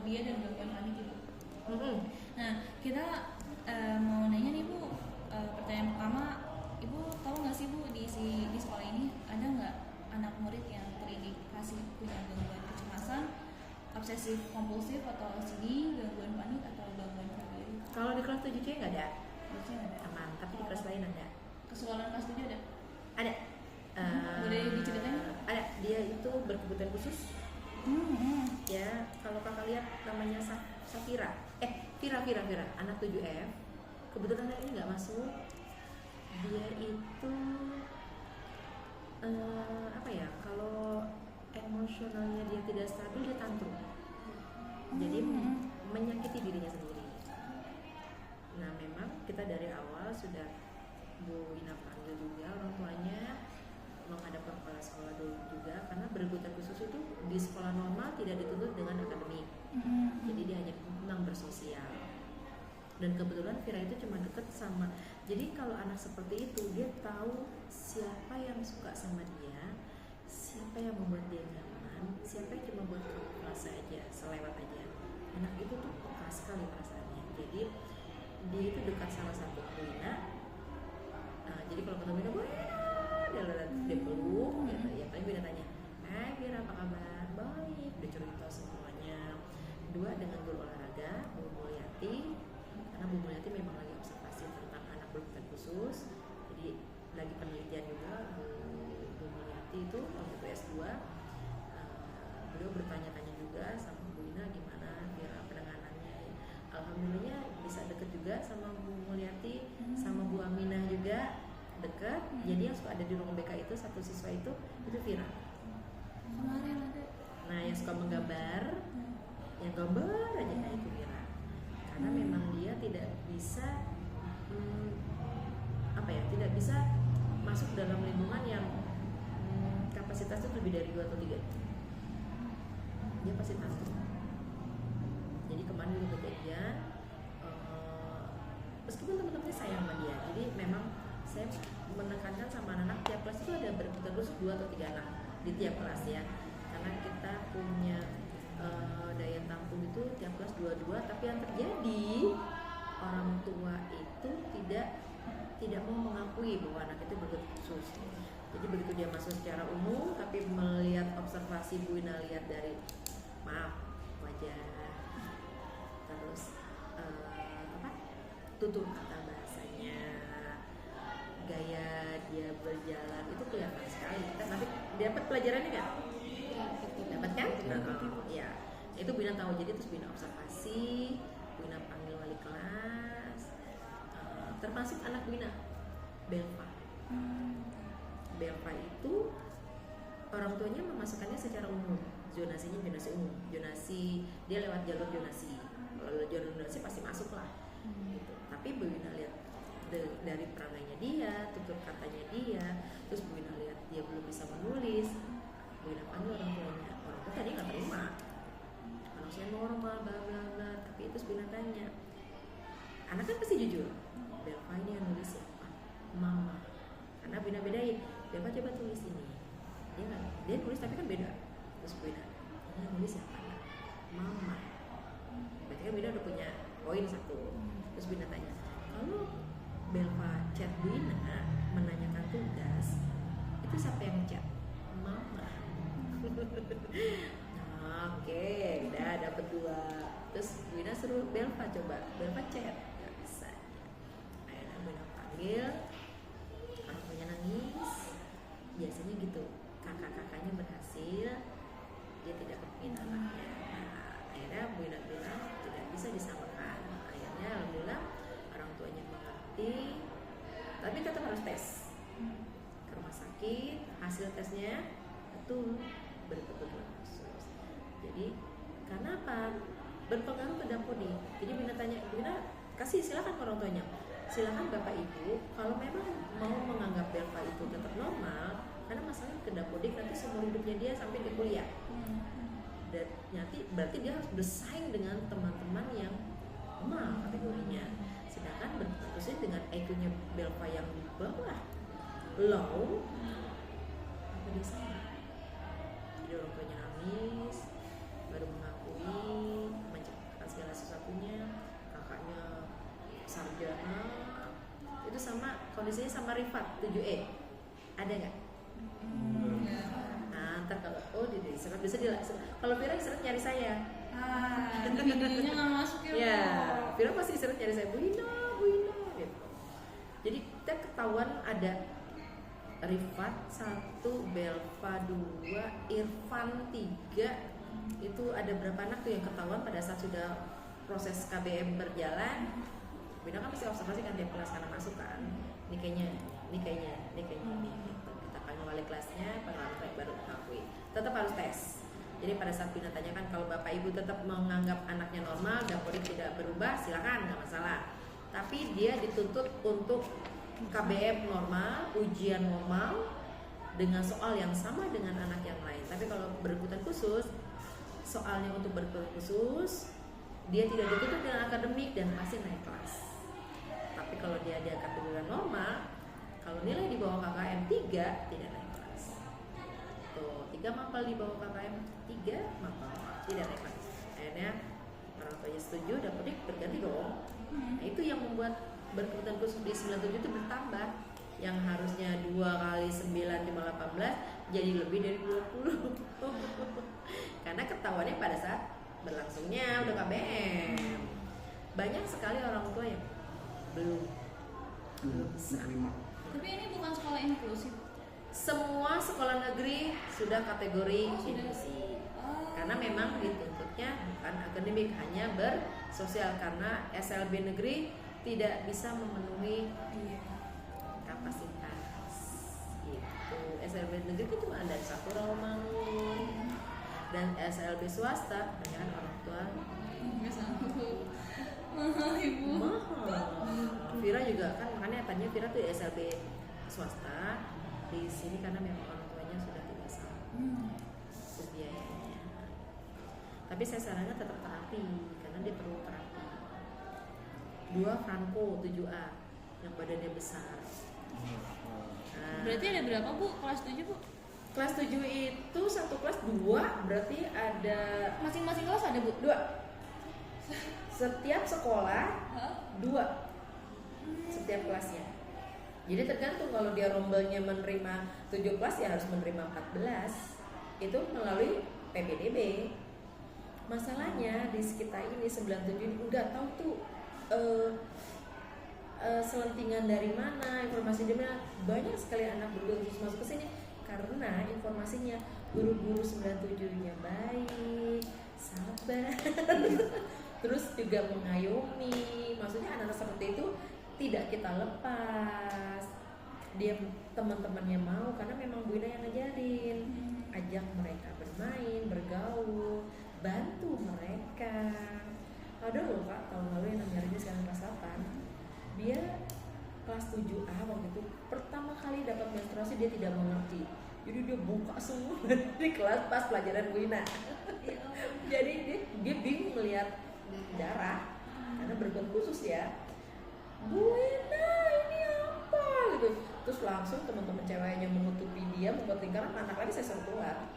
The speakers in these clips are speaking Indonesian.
fobia dan gangguan panik Ibu. Mm-hmm. Nah, kita mau nanya nih Bu, pertanyaan pertama, Ibu tahu nggak sih Bu di sekolah ini ada nggak anak murid yang terindikasi punya gangguan kecemasan, obsesif kompulsif atau OCD, gangguan panik atau gangguan fobia? Kalau di kelas 7C nggak ada, Biasanya ada. aman. Tapi di kelas lain ada. Keseluruhan kelas 7 ada? Ada. Boleh diceritain? Ada. Dia itu berkebutuhan khusus. Ya, kalau kakak lihat namanya Safira. Vira, anak 7F. Kebetulan hari ini nggak masuk. Dia itu apa ya? Kalau emosionalnya dia tidak stabil, dia tantrum. Jadi menyakiti dirinya sendiri. Nah, memang kita dari awal sudah Bu Ina panggil juga orang tuanya menghadap ke kepala sekolah dulu juga, karena berkebutuhan khusus itu di sekolah normal tidak dituntut dengan akademik. Jadi dia hanya tentang bersosial. Dan kebetulan Vira itu cuma deket sama, jadi kalau anak seperti itu dia tahu siapa yang suka sama dia, siapa yang membuat dia nyaman, siapa yang cuma buat merasa aja, selewat aja. Anak itu tuh peka sekali perasaannya. Jadi dia itu dekat salah satu Bu Ina. Jadi kalau ketemu Ina, dia peluk, ya paling Bina tanya, "Hai Vira, apa kabar?" "Baik." Dia cerita semuanya. Dua, dengan guru olahraga Bu Mulyati, karena Bu Mulyati memang lagi observasi tentang anak berkebutuhan khusus. Jadi lagi penelitian juga Bu Mulyati itu waktu itu S2. Beliau bertanya-tanya juga sama Bu Ina gimana Vira penanganannya. Alhamdulillahnya bisa deket juga sama Bu Mulyati, sama Bu Aminah juga dekat. Jadi yang suka ada di ruang BK itu satu siswa itu Vira. Kemarin ada. Nah, yang suka menggambar, yang gambar aja itu Vira. Karena memang dia tidak bisa tidak bisa masuk dalam lingkungan yang kapasitasnya lebih dari 2 atau 3. Dia pasti takut. Jadi kemarin juga kejadian, meskipun teman-temannya sayang sama dia, jadi memang saya menekankan sama anak tiap kelas itu ada terus 2 atau 3 anak di tiap kelas ya, karena kita punya daya tampung itu tiap kelas 2-2. Tapi yang terjadi orang tua itu tidak mau mengakui bahwa anak itu berkebutuhan khusus. Jadi begitu dia masuk secara umum, tapi melihat observasi Bu Ina lihat dari wajah, terus tutur kata bahasanya, gaya dia berjalan itu kelihatan sekali. Kita nanti dapat pelajarannya nggak? Dapat kan? Ya, itu Bu Ina tahu. Jadi terus Bu Ina observasi, Bu Ina panggil wali kelas, termasuk anak Bu Ina, Belva. Belva itu orang tuanya memasukkannya secara umum, zonasinya zonasi umum, zonasi dia lewat jalur zonasi. Kalau jalur zonasi pasti masuk lah. Gitu. Tapi Bu Ina lihat dari perangainya dia, tutur katanya dia, terus Bu Ina lihat dia belum bisa menulis. Bu Ina panggil orang tuanya. Orang tua tadi nggak terima, anak saya normal, bla bla bla. Tapi itu Bu Ina tanya, anak kan pasti jujur. Belva ini yang nulis siapa? Mama. Karena Bu Ina bedain. Belva coba tulis ini. Dia nulis tapi kan beda. Terus Bu Ina, ini yang nulis siapa? Mama. Berarti kan Bu Ina udah punya poin satu. Terus Bu Ina tanya, kalau Belva chat Bu Ina menanyakan tugas, itu siapa yang chat? Mama. Oke, udah dapet 2. Terus Bu Ina suruh Belva coba, Belva chat, nggak bisa. Akhirnya Bu Ina panggil, orang tuanya nangis. Biasanya gitu, kakak-kakaknya berhasil, dia tidak kepingin anaknya. Akhirnya Bu Ina bilang tidak bisa disamakan. Akhirnya alhamdulillah orang tuanya mengerti, tapi tetap harus tes ke rumah sakit. Hasil tesnya betul berkebutuhan khusus. Jadi karena apa? Berpengaruh ke Dampodi. Jadi Bu Ina tanya, Bu Ina kasih silakan ke orang tuanya, silakan Bapak Ibu kalau memang mau menganggap Belva itu tetap normal, karena masalahnya ke Dampodi nanti seumur hidupnya dia sampai ke kuliah. Dan nanti berarti dia harus bersaing dengan teman-teman yang lemah kategorinya. Sedangkan berfokusnya dengan IQ-nya Belva yang di bawah, low, apa dia sama? Jadi orang tuanya nangis, baru mengakui, biasanya sama Rifat 7E. Ada nggak? Ya. Nah, ntar kalau di diserap bisa kalau Vira diserap nyari saya. Itu videonya nggak masuk ya. Ya, Vira pasti diserap nyari saya. Bu Ina gitu. Jadi kita ketahuan ada Rifat 1, Belva 2, Irfan 3. Itu ada berapa anak tuh yang ketahuan pada saat sudah proses KBM berjalan. Bina kan pasti observasi kan tiap kelas karena masuk kan. Ini kayaknya ini gitu. Kita panggil wali kelasnya, pengalaman baru mengakui. Tetap harus tes. Jadi pada saat Bina tanyakan kalau bapak ibu tetap menganggap anaknya normal, dapodik tidak berubah, silakan, nggak masalah. Tapi dia dituntut untuk KBM normal, ujian normal dengan soal yang sama dengan anak yang lain. Tapi kalau berkebutuhan khusus, soalnya untuk berkebutuhan khusus, dia tidak dituntut dengan akademik dan pasti naik kelas. Tapi kalau dia ada kategori normal, kalau nilai di bawah KKM 3 tidak naik kelas. Tuh, 3 mapel di bawah KKM 3 mapel tidak naik kelas. Akhirnya orang tuanya setuju, dapodik berganti dong. Nah, itu yang membuat berkebutuhan khusus di 97 itu bertambah. Yang harusnya 2 kali 9 cuma 18 jadi lebih dari 20. Karena ketahuannya pada saat berlangsungnya udah KBM. Banyak sekali orang tua yang belum bisa. Tapi ini bukan sekolah inklusif. Semua sekolah negeri sudah kategori inklusi. Karena memang dituntutnya bukan akademik, hanya bersosial, karena SLB negeri tidak bisa memenuhi kapasitas. Gitu. SLB negeri itu cuma ada 1 Rawamangun. Dan SLB swasta banyak orang tua Nggak sanggup. Mahal ibu. mahal. Vira juga kan, makanya tanya Vira tuh SLB swasta di sini karena memang orang tuanya sudah tidak sanggup biayanya. Tapi saya sarannya tetap terapi karena dia perlu terapi. 2 Franco 7A yang badannya besar. Nah, Berarti ada berapa bu? Kelas 7 bu? kelas 7 itu satu kelas 2, berarti ada Masing-masing kelas ada bu? 2. Setiap sekolah Hah? 2 setiap kelasnya. Jadi tergantung, kalau dia rombelnya menerima 7 kelas ya harus menerima 14. Itu melalui PPDB. Masalahnya di sekitar ini 97 ini udah tahu tuh selentingan dari mana, informasi dari mana. Banyak sekali anak berguru terus masuk ke sini karena informasinya guru-guru 97-nya baik, sabar, terus juga mengayomi. Maksudnya anak-anak seperti itu tidak kita lepas. Dia teman-temannya mau karena memang Bu Ina yang ngajarin. Ajak mereka bermain, bergaul, bantu mereka. Ada loh Kak, tahun lalu yang namanya Rini sekarang kelas 8. Dia kelas 7A waktu itu pertama kali dapat menstruasi dia tidak mengerti. Jadi dia buka semua di kelas pas pelajaran Bu Ina. Jadi dia bingung melihat darah karena berkebutuhan khusus ya. Bu Ina ini apa gitu. Terus langsung teman-teman ceweknya menutupi dia, membuat lingkaran, anak lagi saya suruh keluar.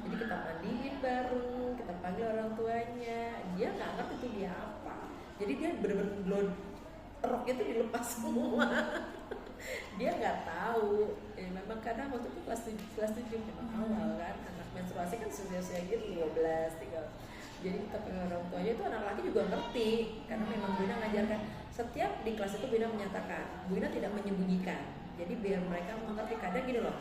Jadi kita mandiin bareng, kita panggil orang tuanya. Dia nggak ngerti itu dia apa. Jadi dia bener-bener glod, roknya tuh dilepas semua. Dia nggak tahu. Memang kadang waktu itu kelas 7 memang awal kan, anak menstruasi kan usia gitu 12, 13. Jadi kita panggil orang tuanya itu anak laki juga ngerti karena memang Bu Ina ngajarkan. Setiap di kelas itu Bu Ina menyatakan, Bu Ina tidak menyembunyikan. Jadi biar mereka mengerti. Kadang gini loh,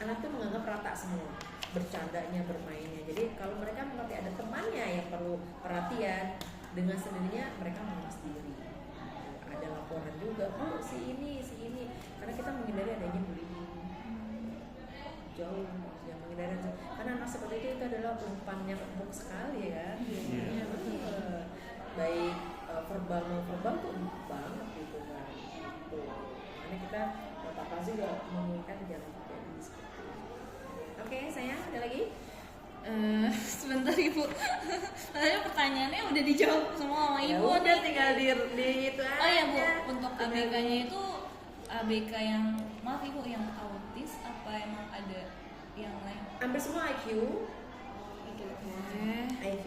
anak tuh menganggap rata semua, bercandanya, bermainnya. Jadi kalau mereka mengerti ada temannya yang perlu perhatian, dengan sendirinya mereka mengemas diri. Ada laporan juga, oh si ini, karena kita menghindari adanya bullying. Jauh yang menghindari, karena anak seperti itu adalah umpan yang empuk sekali ya. Ya betul. Baik verbal non verbal tuh empuk banget gitu kan. Tuh. Makanya kita Bapak Paz juga menginginkan jangan terjadi seperti itu. Oke, sayang, ada lagi? Sebentar ibu. Soalnya pertanyaannya udah dijawab semua sama ibu. Ya udah nih. tinggal di itu aja. Oh ya bu, untuk ABK-nya itu ABK yang, maaf ibu, yang autis apa emang ada yang lain? Hampir semua IQ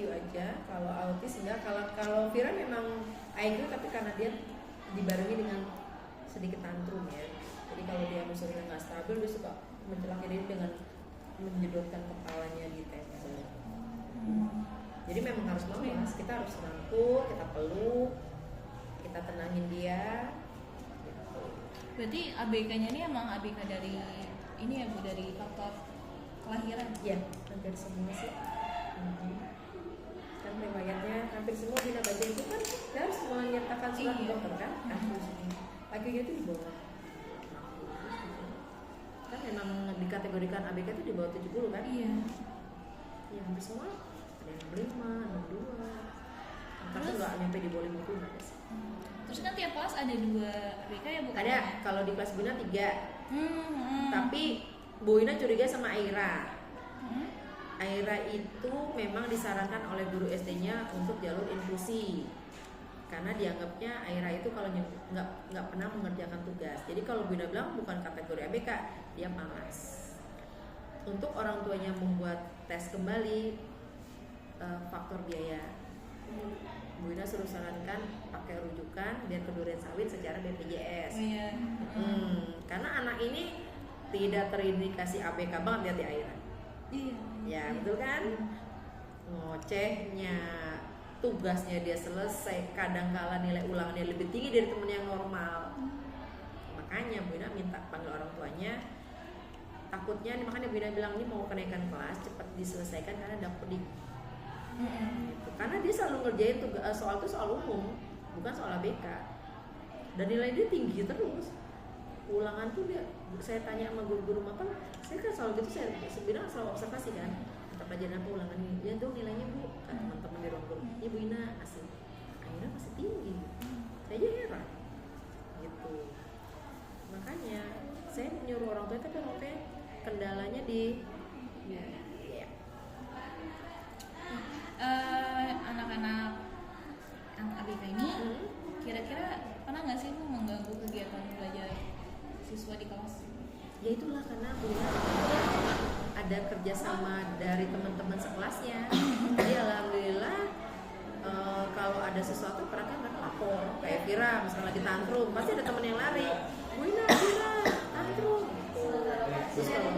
aja. Kalau autis enggak. Kalau Vira memang IQ tapi karena dia dibarengi dengan sedikit tantrum ya. Jadi kalau dia emosinya nggak stabil, dia suka mencelakai diri dengan menjedotkan kepalanya di tembok. Jadi memang harus mawas, kita harus rangkul, kita peluk, kita tenangin dia. Berarti ABK-nya ini emang ABK dari ini ya Bu, dari faktor kelahiran? Iya, hampir semua sih. Kan riwayatnya hampir semua Bina baca itu kan dia harus menyertakan surat dokter kan, kasus ini. Lagi-lagi itu di bawah. Kan memang dikategorikan ABK itu di bawah 70 kan? Iya. Ya hampir semua. Ada yang 65, 62. Tapi nggak nyampe di bawah 50 nggak ada sih. Terus kan tiap kelas ada 2 ABK ya Bu? Ada, kalau di kelas Bina 3. Tapi Bu Ina curiga sama Aira. Aira itu memang disarankan oleh guru SD-nya untuk jalur inklusi karena dianggapnya Aira itu kalau nggak pernah mengerjakan tugas. Jadi kalau Bu Ina bilang bukan kategori ABK, dia malas. Untuk orang tuanya membuat tes kembali, faktor biaya. Bu Ina suruh sarankan pakai rujukan biar ke Durian Sawit secara BPJS. Iya. Karena anak ini tidak terindikasi ABK banget di Aira. Iya. Ya betul kan? Ngocehnya, tugasnya dia selesai, kadang-kala nilai ulangannya lebih tinggi dari temen yang normal. Makanya Bu Ina minta panggil orang tuanya. Takutnya, makanya Bu Ina bilang ini mau kenaikan kelas cepat diselesaikan karena ada pedik. Gitu. Karena dia selalu ngerjain tugas soal itu soal umum, bukan soal ABK. Dan nilai dia tinggi terus. Ulangan tuh dia, saya tanya sama guru-guru apa, saya kan soal gitu saya sebenarnya selalu observasi kan, mata pelajaran apa ulangan ini, ya dong nilainya Bu, kan teman-teman di ruang guru, ya Bu Ina asli, akhirnya masih tinggi, saya aja heran, gitu. Makanya saya menyuruh orang tua, tapi orang tua kendalanya di anak-anak ABK ini kira-kira pernah nggak sih Bu mengganggu kegiatan belajar siswa di kelas? Ya itulah karena Bu Ina ada kerjasama dari teman-teman sekelasnya. Jadi alhamdulillah kalau ada sesuatu mereka nggak lapor. Kayak Vira misalnya lagi tantrum, pasti ada teman yang lari. Bu Ina tantrum. Terus kalau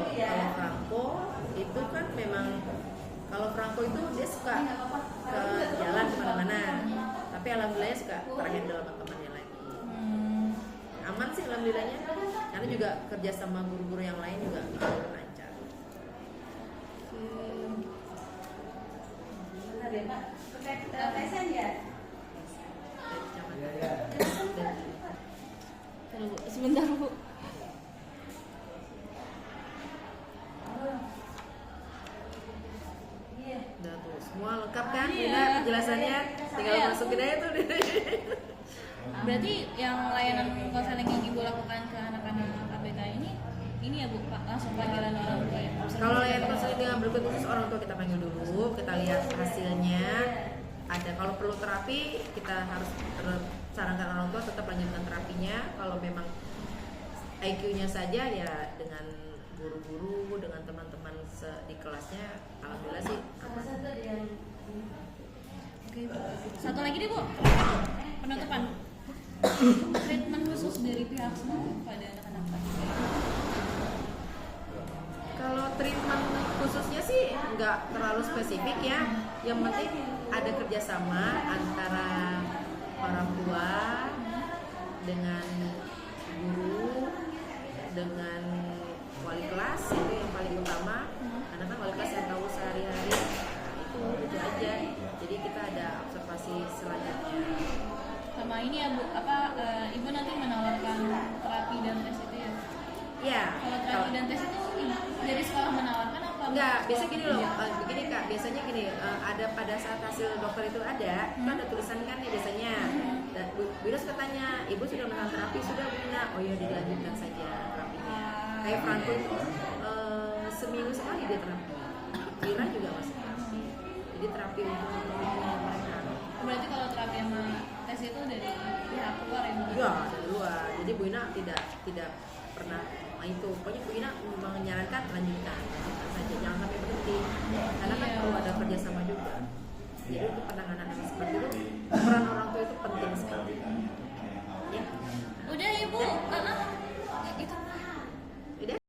Franco itu kan memang kalau Franco itu dia suka ke jalan kemana-mana. Tapi alhamdulillah suka terhandle sama temannya lagi. Aman sih alhamdulillahnya. Karena juga kerja sama guru-guru yang lain juga lancar. Sebentar Bu. Udah tuh semua lengkap kan? Iya. Udah penjelasannya, tinggal Iya. masukin aja tuh. Berarti yang layanan konseling yang Ibu lakukan ke anak-anak ABK ini ya Bu, Pak, langsung panggilan orang tua ya? Kalau layanan konseling dengan berikut khusus orang tua kita panggil dulu, kita lihat hasilnya. Ada kalau perlu terapi kita harus sarankan orang tua tetap lanjutkan terapinya. Kalau memang IQ-nya saja ya dengan guru-guru, dengan teman-teman di kelasnya, alhamdulillah sih aman. Oke, satu lagi deh Bu, penutupan. Treatment khusus dari pihak semua pada anak-anak ABK. Kalau treatment khususnya sih nggak terlalu spesifik ya. Yang penting ada kerjasama antara orang tua dengan guru dengan wali kelas, itu yang paling utama. Karena kan wali kelas yang tahu sehari-hari. Nah, itu aja. Jadi kita ada observasi selanjutnya. Sama ini ya Bu, Ibu nanti menawarkan terapi dan tes itu ya? Iya. Kalau terapi dan tes itu dari sekolah menawarkan apa? Enggak, biasa gini loh, begini Kak, biasanya gini, ada pada saat hasil dokter itu ada, kan ada tulisan kan nih biasanya. Dan Bu Ina suka tanya, Ibu sudah melakukan terapi, sudah Bu Ina? Oh iya, dilanjutkan saja terapinya. Kayak Franco itu seminggu sekali dia terapi. Vira juga masih terapi. Jadi terapi untuk mereka. Berarti kalau terapi sama tes itu dari pihak luar ya? Iya, dari luar. Jadi Bu Ina tidak pernah itu. Pokoknya Bu Ina menyarankan lanjutkan saja, jangan sampai berhenti. Karena kan perlu ada kerjasama juga. Jadi untuk penanganan yang seperti itu peran orang tua itu penting sekali. Ya. Udah ya Bu, Bu,